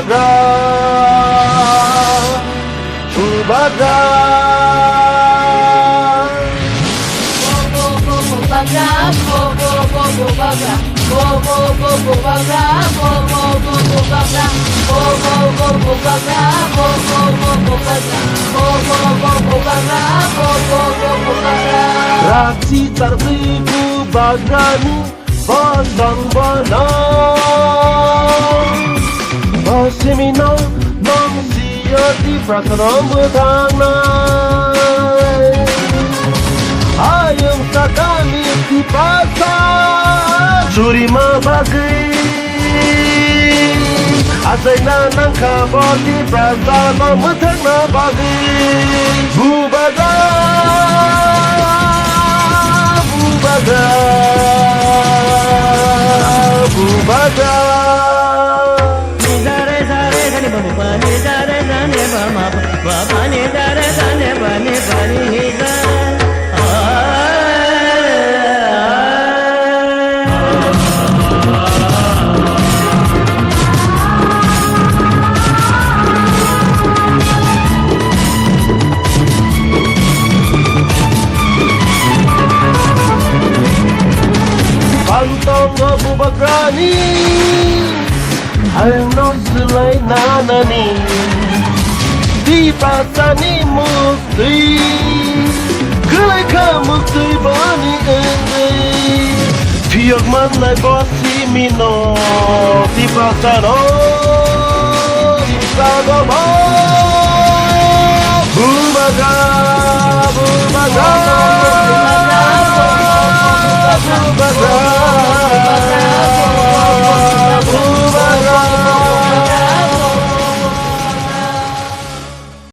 Bubaga, Bubaga. Raksi terlibu bagani Bandang banang Basimina Mangsia di prakaram betanai Ayam sakami di pasar Surima bagai Asai nanang kabor di prasar Memetak na bagai Bubaga Bubaga Bubaga Nidare sare sani baba nidare sani baba nidare sani bani bani nidare Pantong Bubagrani Hayno selai nanani Di pasani mukti Gelai kamukti bani ende Piak manai bosi mino Di pasano Di sagomo Bubaga Bubaga Bubaga